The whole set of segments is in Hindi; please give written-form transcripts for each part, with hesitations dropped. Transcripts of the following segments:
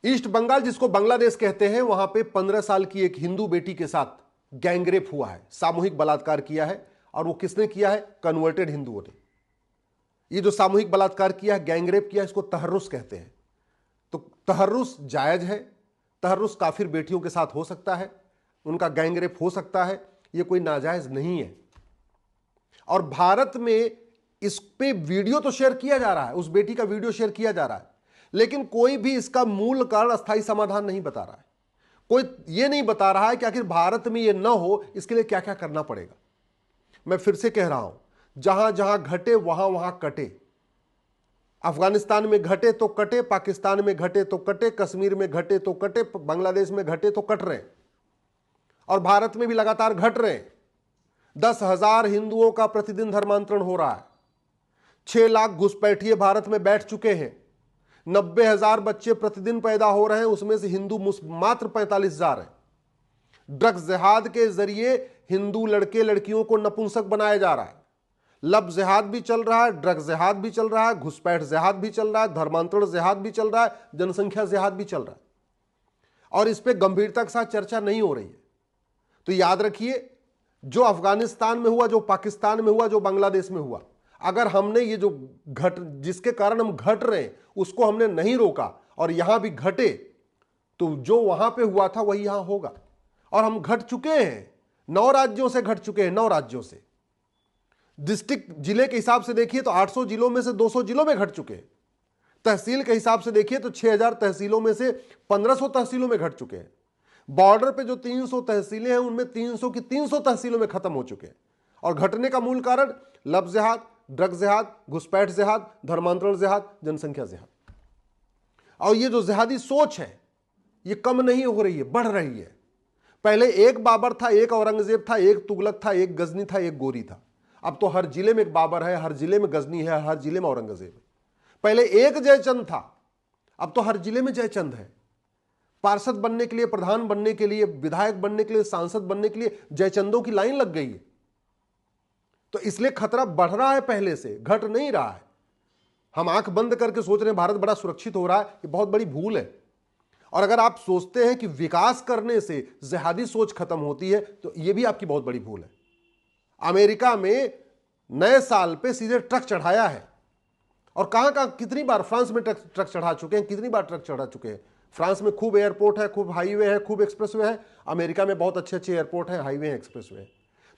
ईस्ट बंगाल जिसको बांग्लादेश कहते हैं, वहां पे 15 साल की एक हिंदू बेटी के साथ गैंगरेप हुआ है, सामूहिक बलात्कार किया है। और वो किसने किया है? कन्वर्टेड हिंदुओं ने। ये जो सामूहिक बलात्कार किया है, गैंगरेप किया है, इसको तहर्रुस कहते हैं। तो तहर्रुस जायज है, तहर्रुस काफिर बेटियों के साथ हो सकता है, उनका गैंगरेप हो सकता है, ये कोई नाजायज नहीं है। और भारत में इस पे वीडियो तो शेयर किया जा रहा है, उस बेटी का वीडियो शेयर किया जा रहा है, लेकिन कोई भी इसका मूल कारण, अस्थायी समाधान नहीं बता रहा है। कोई ये नहीं बता रहा है कि आखिर भारत में ये ना हो इसके लिए क्या क्या करना पड़ेगा। मैं फिर से कह रहा हूं, जहां जहां घटे वहां वहां कटे। अफगानिस्तान में घटे तो कटे, पाकिस्तान में घटे तो कटे, कश्मीर में घटे तो कटे, बांग्लादेश में घटे तो कट रहे हैं, और भारत में भी लगातार घट रहे हैं। 10,000 हिंदुओं का प्रतिदिन धर्मांतरण हो रहा है। 6 लाख घुसपैठिए भारत में बैठ चुके हैं। 90,000 बच्चे प्रतिदिन पैदा हो रहे हैं, उसमें से हिंदू मात्र 45,000 हैं। ड्रग्स जिहाद के जरिए हिंदू लड़के लड़कियों को नपुंसक बनाया जा रहा है। लब जिहाद भी चल रहा है, ड्रग्स जिहाद भी चल रहा है, घुसपैठ जिहाद भी चल रहा है, धर्मांतरण जिहाद भी चल रहा है, जनसंख्या जिहाद भी चल रहा है, और इस पर गंभीरता के साथ चर्चा नहीं हो रही है। तो याद रखिए, जो अफगानिस्तान में हुआ, जो पाकिस्तान में हुआ, जो बांग्लादेश में हुआ, अगर हमने ये जो जिसके कारण हम घट रहे हैं उसको हमने नहीं रोका और यहां भी घटे, तो जो वहां पे हुआ था वही यहां होगा। और हम घट चुके हैं, 9 राज्यों से घट चुके हैं, 9 राज्यों से। डिस्ट्रिक्ट जिले के हिसाब से देखिए तो 800 जिलों में से 200 जिलों में घट चुके हैं। तहसील के हिसाब से देखिए तो 6,000 तहसीलों में से 1,500 तहसीलों में घट चुके हैं। बॉर्डर पे जो 300 तहसीलें हैं उनमें 300 की 300 तहसीलों में खत्म हो चुके हैं। और घटने का मूल कारण लब जिहाद, ड्रग्स जिहाद, घुसपैठ जिहाद, धर्मांतरण जिहाद, जनसंख्या जिहाद। और ये जो जिहादी सोच है ये कम नहीं हो रही है, बढ़ रही है। पहले एक बाबर था, एक औरंगजेब था, एक तुगलक था, एक गजनी था, एक गोरी था। अब तो हर जिले में एक बाबर है, हर जिले में गजनी है, हर जिले में औरंगजेब है। पहले एक जयचंद था, अब तो हर जिले में जयचंद है। पार्षद बनने के लिए, प्रधान बनने के लिए, विधायक बनने के लिए, सांसद बनने के लिए जयचंदों की लाइन लग गई है। तो इसलिए खतरा बढ़ रहा है, पहले से घट नहीं रहा है। हम आंख बंद करके सोच रहे हैं भारत बड़ा सुरक्षित हो रहा है, ये बहुत बड़ी भूल है। और अगर आप सोचते हैं कि विकास करने से जिहादी सोच खत्म होती है तो यह भी आपकी बहुत बड़ी भूल है। अमेरिका में नए साल पे सीधे ट्रक चढ़ाया है, और कहां कहां कितनी बार, फ्रांस में ट्रक चढ़ा चुके हैं, कितनी बार ट्रक चढ़ा चुके हैं। फ्रांस में खूब एयरपोर्ट है, खूब हाईवे है, खूब एक्सप्रेसवे है। अमेरिका में बहुत अच्छे अच्छे एयरपोर्ट है, हाईवे है, एक्सप्रेसवे है।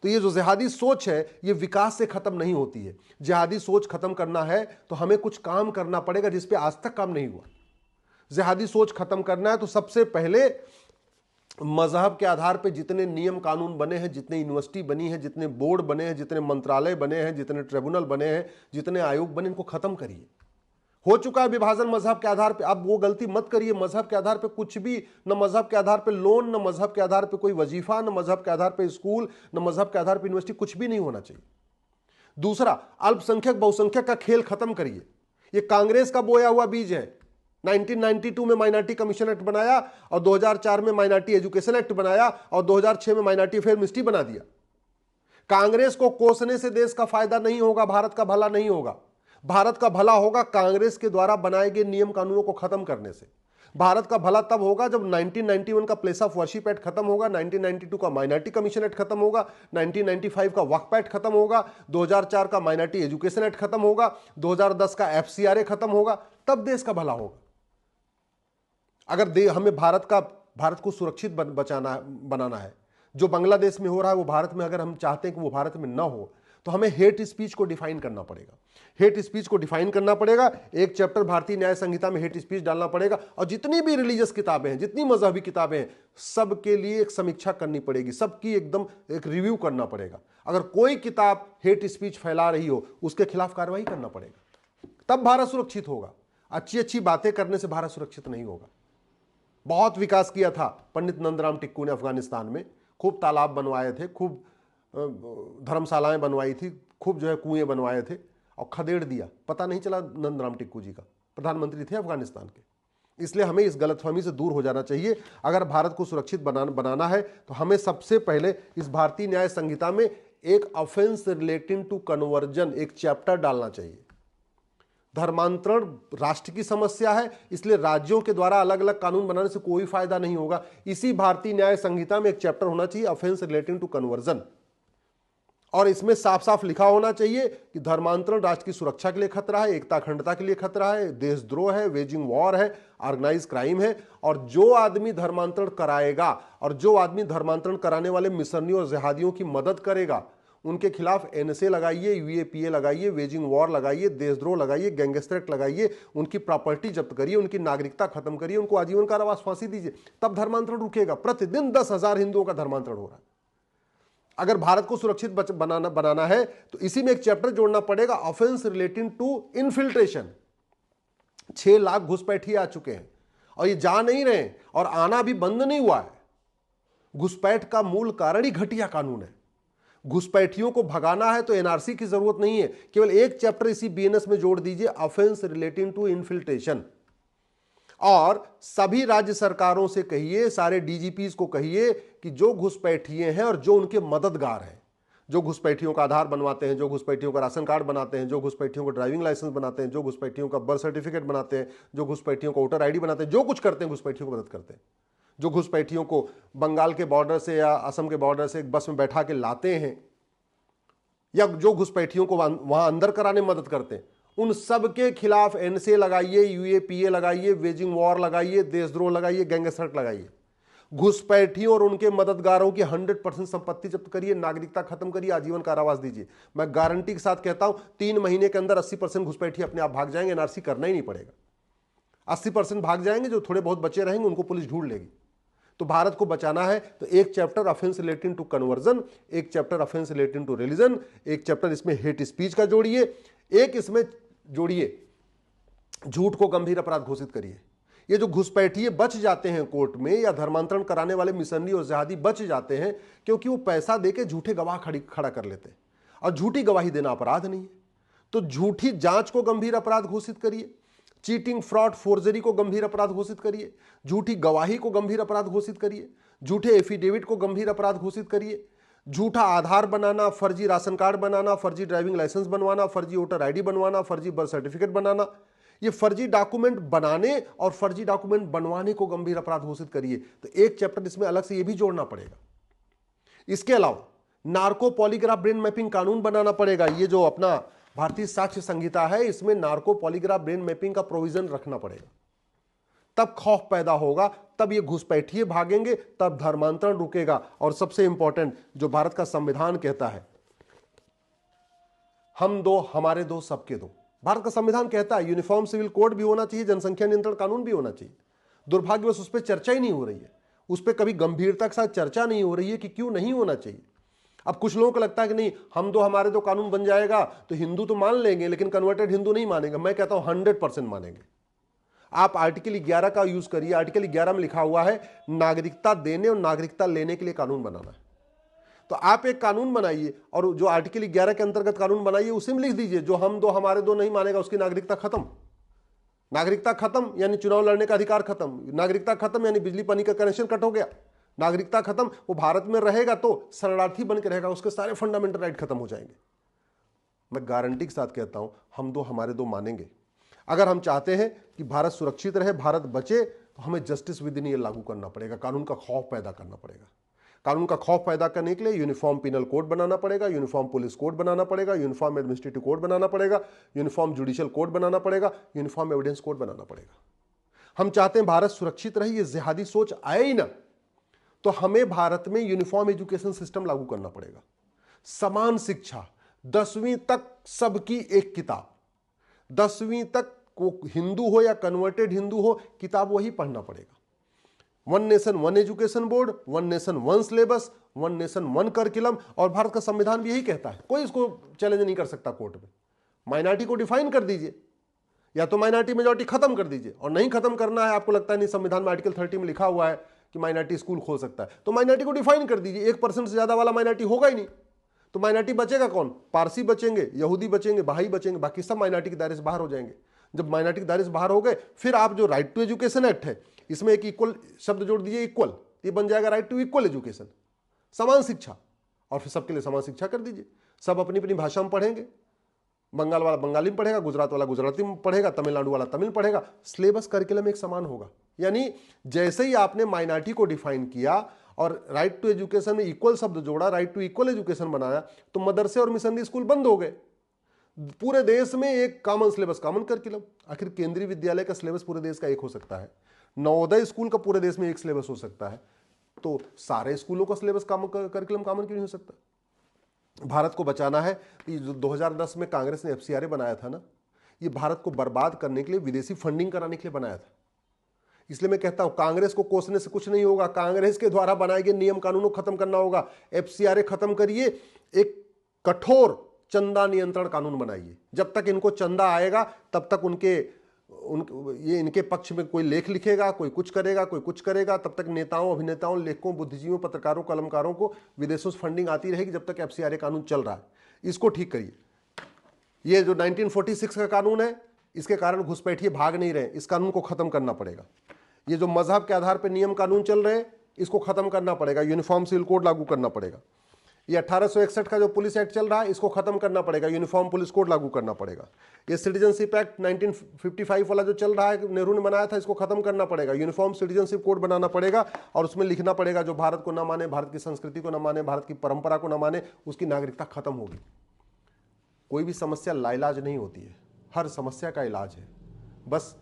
तो ये जो जिहादी सोच है ये विकास से खत्म नहीं होती है। जिहादी सोच खत्म करना है तो हमें कुछ काम करना पड़ेगा जिस पे आज तक काम नहीं हुआ। जिहादी सोच खत्म करना है तो सबसे पहले मजहब के आधार पे जितने नियम कानून बने हैं, जितने यूनिवर्सिटी बनी है, जितने बोर्ड बने हैं, जितने मंत्रालय बने हैं, जितने ट्रिब्यूनल बने हैं, जितने आयोग बने, इनको खत्म करिए। हो चुका है विभाजन मजहब के आधार पे, अब वो गलती मत करिए। मजहब के आधार पे कुछ भी, न मजहब के आधार पे लोन, न मजहब के आधार पे कोई वजीफा, न मजहब के आधार पे स्कूल, न मजहब के आधार पे यूनिवर्सिटी, कुछ भी नहीं होना चाहिए। दूसरा, अल्पसंख्यक बहुसंख्यक का खेल खत्म करिए। ये कांग्रेस का बोया हुआ बीज है। 1992 में माइनॉरिटी कमीशन एक्ट बनाया, और 2004 में माइनॉरिटी एजुकेशन एक्ट बनाया, और 2006 में माइनॉरिटी अफेयर मिनिस्ट्री बना दिया। कांग्रेस को कोसने से देश का फायदा नहीं होगा, भारत का भला नहीं होगा। भारत का भला होगा कांग्रेस के द्वारा बनाए गए नियम कानूनों को खत्म करने से। भारत का भला तब होगा जब 1991 का प्लेस ऑफ वर्शिप एक्ट खत्म होगा, 1992 का माइनॉरिटी कमीशन एक्ट खत्म होगा, 1995 का वक्फ एक्ट खत्म होगा, 2004 का माइनॉरिटी एजुकेशन एक्ट खत्म होगा, 2010 का FCRA खत्म होगा, तब देश का भला होगा। अगर हमें भारत को सुरक्षित बनाना है, जो बांग्लादेश में हो रहा है वो भारत में, अगर हम चाहते हैं कि वो भारत में ना हो, तो हमें हेट स्पीच को डिफाइन करना पड़ेगा। हेट स्पीच को डिफाइन करना पड़ेगा, एक चैप्टर भारतीय न्याय संहिता में हेट स्पीच डालना पड़ेगा, और जितनी भी रिलीजियस किताबें हैं, जितनी मजहबी किताबें हैं, सबके लिए एक समीक्षा करनी पड़ेगी, सबकी एकदम एक रिव्यू करना पड़ेगा। अगर कोई किताब हेट स्पीच फैला रही हो उसके खिलाफ कार्रवाई करना पड़ेगा, तब भारत सुरक्षित होगा। अच्छी अच्छी बातें करने से भारत सुरक्षित नहीं होगा। बहुत विकास किया था पंडित नंदराम टिक्कू ने अफगानिस्तान में, खूब तालाब बनवाए थे, खूब धर्मशालाएं बनवाई थी, खूब जो है कुएं बनवाए थे, और खदेड़ दिया। पता नहीं चला नंदराम टिक्कू जी का, प्रधानमंत्री थे अफगानिस्तान के। इसलिए हमें इस गलतफहमी से दूर हो जाना चाहिए। अगर भारत को सुरक्षित बनाना है तो हमें सबसे पहले इस भारतीय न्याय संहिता में एक ऑफेंस रिलेटिंग टू कन्वर्जन एक चैप्टर डालना चाहिए, धर्मांतरण राष्ट्र की समस्या है, इसलिए राज्यों के द्वारा अलग अलग कानून बनाने से कोई फायदा नहीं होगा। इसी भारतीय न्याय संहिता में एक चैप्टर होना चाहिए ऑफेंस रिलेटिंग टू कन्वर्जन, और इसमें साफ साफ लिखा होना चाहिए कि धर्मांतरण राष्ट्र की सुरक्षा के लिए खतरा है, एकता अखंडता के लिए खतरा है, देशद्रोह है, वेजिंग वॉर है, ऑर्गेनाइज क्राइम है, और जो आदमी धर्मांतरण कराएगा और जो आदमी धर्मांतरण कराने वाले मिशनरियों और जिहादियों की मदद करेगा, उनके खिलाफ एनएसए लगाइए, यूएपीए लगाइए, वेजिंग वॉर लगाइए, देशद्रोह लगाइए, गैंगस्टर एक्ट लगाइए, उनकी प्रॉपर्टी जब्त करिए, उनकी नागरिकता खत्म करिए, उनको आजीवन कारावास फांसी दीजिए, तब धर्मांतरण रुकेगा। प्रतिदिन 10,000 हिंदुओं का धर्मांतरण हो रहा है। अगर भारत को सुरक्षित बनाना है तो इसी में एक चैप्टर जोड़ना पड़ेगा, offence relating to infiltration. 6 lakh घुसपैठिए आ चुके हैं और ये जा नहीं रहे और आना भी बंद नहीं हुआ है। घुसपैठ का मूल कारण ही घटिया कानून है। घुसपैठियों को भगाना है तो एनआरसी की जरूरत नहीं है, केवल एक चैप्टर इसी बीएनएस में जोड़ दीजिए, ऑफेंस रिलेटिंग टू इनफिल्ट्रेशन। और सभी राज्य सरकारों से कहिए, सारे डीजीपीज को कहिए कि जो घुसपैठिए हैं और जो उनके मददगार हैं, जो घुसपैठियों का आधार बनवाते हैं, जो घुसपैठियों का राशन कार्ड बनाते हैं, जो घुसपैठियों को ड्राइविंग लाइसेंस बनाते हैं, जो घुसपैठियों का बर्थ सर्टिफिकेट बनाते हैं, जो घुसपैठियों को वोटर आईडी बनाते हैं, जो कुछ करते हैं घुसपैठियों को मदद करते हैं, जो घुसपैठियों को बंगाल के बॉर्डर से या असम के बॉर्डर से एक बस में बैठा के लाते हैं, या जो घुसपैठियों को वहां अंदर कराने में मदद करते हैं, उन सब के खिलाफ एनएसए लगाइए, यूएपीए लगाइए, वेजिंग वॉर लगाइए, देशद्रोह लगाइए, गैंगस्टर लगाइए। घुसपैठियों और उनके मददगारों की 100% संपत्ति जब्त करिए, नागरिकता खत्म करिए, आजीवन कारावास दीजिए। मैं गारंटी के साथ कहता हूं 3 महीने के अंदर 80% घुसपैठी अपने आप भाग जाएंगे, एनआरसी करना ही नहीं पड़ेगा। 80% भाग जाएंगे, जो थोड़े बहुत बचे रहेंगे उनको पुलिस ढूंढ लेगी। तो भारत को बचाना है तो एक chapter offence relating to conversion, एक chapter offence relating to religion, एक चैप्टर इसमें हेट स्पीच का जोड़िए, एक इसमें जोड़िए झूठ को गंभीर अपराध घोषित करिए। ये जो घुसपैठिए बच जाते हैं कोर्ट में, या धर्मांतरण कराने वाले मिशनरी और जिहादी बच जाते हैं क्योंकि वो पैसा देके झूठे गवाह खड़ा कर लेते हैं, और झूठी गवाही देना अपराध नहीं है। तो झूठी जांच को गंभीर अपराध घोषित करिए, चीटिंग, फ्रॉड, फोर्जरी को गंभीर अपराध घोषित करिए, झूठी गवाही को गंभीर अपराध घोषित करिए, झूठे एफिडेविट को गंभीर अपराध घोषित करिए, झूठा आधार बनाना, फर्जी राशन कार्ड बनाना, फर्जी ड्राइविंग लाइसेंस बनवाना, फर्जी वोटर आईडी बनवाना, फर्जी बर्थ सर्टिफिकेट बनाना, ये फर्जी डॉक्यूमेंट बनाने और फर्जी डॉक्यूमेंट बनवाने को गंभीर अपराध घोषित करिए। तो एक चैप्टर इसमें अलग से ये भी जोड़ना पड़ेगा। इसके अलावा नार्को पॉलीग्राफ ब्रेन मैपिंग कानून बनाना पड़ेगा। ये जो अपना भारतीय साक्ष्य संहिता है, इसमें नार्को पॉलीग्राफ ब्रेन मैपिंग का प्रोविजन रखना पड़ेगा। तब खौफ पैदा होगा, तब ये घुसपैठिए भागेंगे, तब धर्मांतरण रुकेगा। और सबसे इंपॉर्टेंट जो भारत का संविधान कहता है, हम दो हमारे दो सबके दो। भारत का संविधान कहता है यूनिफॉर्म सिविल कोड भी होना चाहिए, जनसंख्या नियंत्रण कानून भी होना चाहिए। दुर्भाग्यवश उस पर चर्चा ही नहीं हो रही है, उस पर कभी गंभीरता के साथ चर्चा नहीं हो रही है कि क्यों नहीं होना चाहिए। अब कुछ लोगों को लगता है कि नहीं, हम दो हमारे दो कानून बन जाएगा तो हिंदू तो मान लेंगे, लेकिन कन्वर्टेड हिंदू नहीं मानेंगे। मैं कहता हूं 100% मानेंगे। आप आर्टिकल 11 का यूज करिए। आर्टिकल 11 में लिखा हुआ है नागरिकता देने और नागरिकता लेने के लिए कानून बनाना है। तो आप एक कानून बनाइए और जो आर्टिकल 11 के अंतर्गत कानून बनाइए उसी में लिख दीजिए जो हम दो हमारे दो नहीं मानेगा उसकी नागरिकता खत्म। नागरिकता खत्म यानी चुनाव लड़ने का अधिकार खत्म। नागरिकता खत्म यानी बिजली पानी का कनेक्शन कट हो गया। नागरिकता खत्म, वो भारत में रहेगा तो शरणार्थी बन के रहेगा, उसके सारे फंडामेंटल राइट खत्म हो जाएंगे। मैं गारंटी के साथ कहता हूं हम दो हमारे दो मानेंगे। अगर हम चाहते हैं कि भारत सुरक्षित रहे, भारत बचे, तो हमें जस्टिस विद इन ईयर लागू करना पड़ेगा, कानून का खौफ पैदा करना पड़ेगा। कानून का खौफ पैदा करने के लिए यूनिफॉर्म पिनल कोड बनाना पड़ेगा, यूनिफॉर्म पुलिस कोड बनाना पड़ेगा, यूनिफॉर्म एडमिनिस्ट्रेटिव कोड बनाना पड़ेगा, यूनिफॉर्म जुडिशियल कोड बनाना पड़ेगा, यूनिफॉर्म एविडेंस कोड बनाना पड़ेगा। हम चाहते हैं भारत सुरक्षित रहे, ये जिहादी सोच आए ही ना, तो हमें भारत में यूनिफॉर्म एजुकेशन सिस्टम लागू करना पड़ेगा। समान शिक्षा, 10वीं तक सबकी एक किताब, 10वीं तक को हिंदू हो या कन्वर्टेड हिंदू हो, किताब वही पढ़ना पड़ेगा। 1 nation 1 education board, 1 nation 1 syllabus, 1 nation 1 curriculum. और भारत का संविधान भी यही कहता है, कोई इसको चैलेंज नहीं कर सकता कोर्ट में। माइनॉरिटी को डिफाइन कर दीजिए, या तो माइनॉरिटी मेजॉरिटी खत्म कर दीजिए, और नहीं खत्म करना है, आपको लगता है नहीं संविधान में आर्टिकल 30 में लिखा हुआ है कि माइनॉरिटी स्कूल खोल सकता है, तो माइनॉरिटी को डिफाइन कर दीजिए। 1% से ज्यादा वाला माइनॉरिटी होगा ही नहीं, तो माइनॉरिटी बचेगा कौन? पारसी बचेंगे, यहूदी बचेंगे, बहाई बचेंगे, बाकी सब माइनॉरिटी के दायरे से बाहर हो जाएंगे। जब माइनॉरिटी के दायरे से बाहर हो गए, फिर आप जो राइट टू एजुकेशन एक्ट है, इसमें एक इक्वल शब्द जोड़ दीजिए, इक्वल, ये बन जाएगा राइट टू इक्वल एजुकेशन, समान शिक्षा। और फिर सबके लिए समान शिक्षा कर दीजिए, सब अपनी अपनी भाषा में पढ़ेंगे, बंगाल वाला बंगाली में पढ़ेगा, गुजरात वाला गुजराती में पढ़ेगा, तमिलनाडु वाला तमिल पढ़ेगा, सिलेबस करिकुलम एक समान होगा। यानी जैसे ही आपने माइनॉरिटी को डिफाइन किया और राइट टू एजुकेशन में इक्वल शब्द जोड़ा, राइट टू इक्वल एजुकेशन बनाया, तो मदरसे और मिशनरी स्कूल बंद हो गए। पूरे देश में एक कॉमन सिलेबस, कॉमन करिकुलम। आखिर केंद्रीय विद्यालय का सिलेबस पूरे देश का एक हो सकता है, नवोदय स्कूल का पूरे देश में एक सिलेबस हो सकता है, तो सारे स्कूलों का सिलेबस करिकुलम कॉमन क्यों नहीं हो सकता? भारत को बचाना है तो ये जो 2010 में कांग्रेस ने एफसीआरए बनाया था ना, ये भारत को बर्बाद करने के लिए, विदेशी फंडिंग कराने के लिए बनाया था। इसलिए मैं कहता हूं कांग्रेस को कोसने से कुछ नहीं होगा, कांग्रेस के द्वारा बनाए गए नियम कानूनों को खत्म करना होगा। एफसीआरए खत्म करिए, एक कठोर चंदा नियंत्रण कानून बनाइए। जब तक इनको चंदा आएगा तब तक ये इनके पक्ष में कोई लेख लिखेगा, कोई कुछ करेगा, कोई कुछ करेगा, तब तक नेताओं, अभिनेताओं, लेखकों, बुद्धिजीवियों, पत्रकारों, कलमकारों को विदेशों से फंडिंग आती रहेगी जब तक एफसीआरए कानून चल रहा है। इसको ठीक करिए। ये जो 1946 का कानून है, इसके कारण घुसपैठिए भाग नहीं रहे, इस कानून को खत्म करना पड़ेगा। ये जो मजहब के आधार पर नियम कानून चल रहे हैं, इसको खत्म करना पड़ेगा। यूनिफॉर्म सिविल कोड लागू करना पड़ेगा। ये 1861 का जो पुलिस एक्ट चल रहा है, इसको खत्म करना पड़ेगा, यूनिफॉर्म पुलिस कोड लागू करना पड़ेगा। ये सिटीजनशिप एक्ट 1955 वाला जो चल रहा है, नेहरू ने बनाया था, इसको खत्म करना पड़ेगा, यूनिफॉर्म सिटीजनशिप कोड बनाना पड़ेगा और उसमें लिखना पड़ेगा जो भारत को ना माने, भारत की संस्कृति को ना माने, भारत की परंपरा को ना माने, उसकी नागरिकता खत्म होगी। कोई भी समस्या लाइलाज नहीं होती है, हर समस्या का इलाज है। बस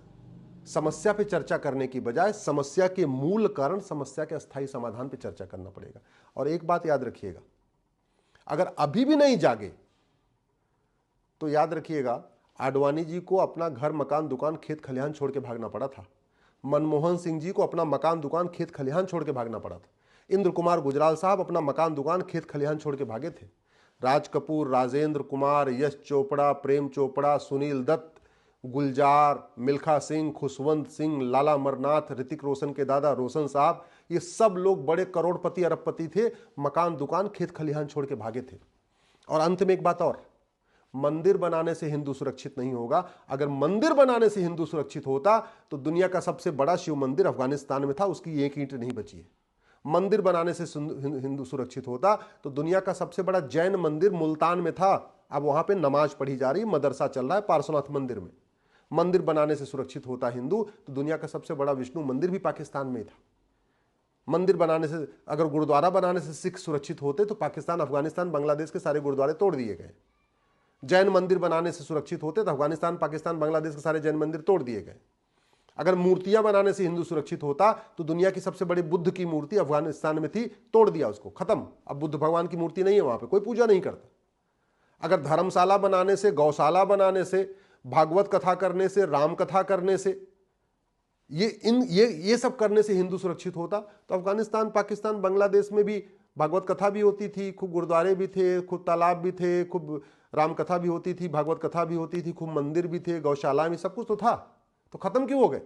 समस्या पे चर्चा करने की बजाय समस्या के मूल कारण, समस्या के अस्थायी समाधान पे चर्चा करना पड़ेगा। और एक बात याद रखिएगा, अगर अभी भी नहीं जागे तो याद रखिएगा, आडवाणी जी को अपना घर, मकान, दुकान, खेत खलिहान छोड़ के भागना पड़ा था। मनमोहन सिंह जी को अपना मकान, दुकान, खेत खलिहान छोड़ के भागना पड़ा था। इंद्र कुमार गुजराल साहब अपना मकान, दुकान, खेत खलिहान छोड़ के भागे थे। राज कपूर, राजेंद्र कुमार, यश चोपड़ा, प्रेम चोपड़ा, सुनील दत्त, गुलजार, मिल्खा सिंह, खुशवंत सिंह, लाला अमरनाथ, ऋतिक रोशन के दादा रोशन साहब, ये सब लोग बड़े करोड़पति, अरबपति थे, मकान, दुकान, खेत खलिहान छोड़ के भागे थे। और अंत में एक बात और, मंदिर बनाने से हिंदू सुरक्षित नहीं होगा। अगर मंदिर बनाने से हिंदू सुरक्षित होता तो दुनिया का सबसे बड़ा शिव मंदिर अफगानिस्तान में था, उसकी एक ईंट नहीं बची है। मंदिर बनाने से हिंदू सुरक्षित होता तो दुनिया का सबसे बड़ा जैन मंदिर मुल्तान में था, अब वहां पे नमाज पढ़ी जा रही, मदरसा चल रहा है पार्श्वनाथ मंदिर में। मंदिर बनाने से सुरक्षित होता हिंदू तो दुनिया का सबसे बड़ा विष्णु मंदिर भी पाकिस्तान में था। मंदिर बनाने से, अगर गुरुद्वारा बनाने से सिख सुरक्षित होते तो पाकिस्तान, अफगानिस्तान, बांग्लादेश के सारे गुरुद्वारे तोड़ दिए गए। जैन मंदिर बनाने से सुरक्षित होते तो अफगानिस्तान, पाकिस्तान, बांग्लादेश के सारे जैन मंदिर तोड़ दिए गए। अगर मूर्तियां बनाने से हिंदू सुरक्षित होता तो दुनिया की सबसे बड़ी बुद्ध की मूर्ति अफगानिस्तान में थी, तोड़ दिया उसको, खत्म। अब बुद्ध भगवान की मूर्ति नहीं है वहां पे, कोई पूजा नहीं करता। अगर धर्मशाला बनाने से, गौशाला बनाने से, भागवत कथा करने से, राम कथा करने से, ये सब करने से हिंदू सुरक्षित होता तो अफगानिस्तान, पाकिस्तान, बांग्लादेश में भी भागवत कथा भी होती थी, खूब गुरुद्वारे भी थे, खूब तालाब भी थे, खूब राम कथा भी होती थी, भागवत कथा भी होती थी, खूब मंदिर भी थे, गौशाला में सब कुछ तो था। तो खत्म क्यों हो गए?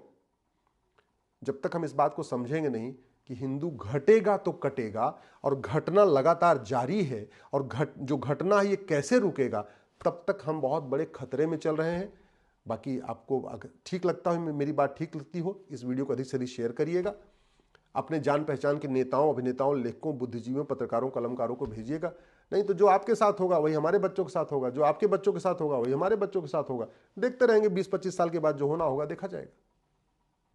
जब तक हम इस बात को समझेंगे नहीं कि हिंदू घटेगा तो कटेगा और घटना लगातार जारी है, और जो घटना है ये कैसे रुकेगा, तब तक हम बहुत बड़े खतरे में चल रहे हैं। बाकी आपको अगर ठीक लगता हो, मेरी बात ठीक लगती हो, इस वीडियो को अधिक से अधिक शेयर करिएगा। अपने जान पहचान के नेताओं, अभिनेताओं, लेखकों, बुद्धिजीवियों, पत्रकारों, कलमकारों को भेजिएगा। नहीं तो जो आपके साथ होगा वही हमारे बच्चों के साथ होगा, जो आपके बच्चों के साथ होगा वही हमारे बच्चों के साथ होगा। देखते रहेंगे, 20-25 साल के बाद जो होना होगा देखा जाएगा।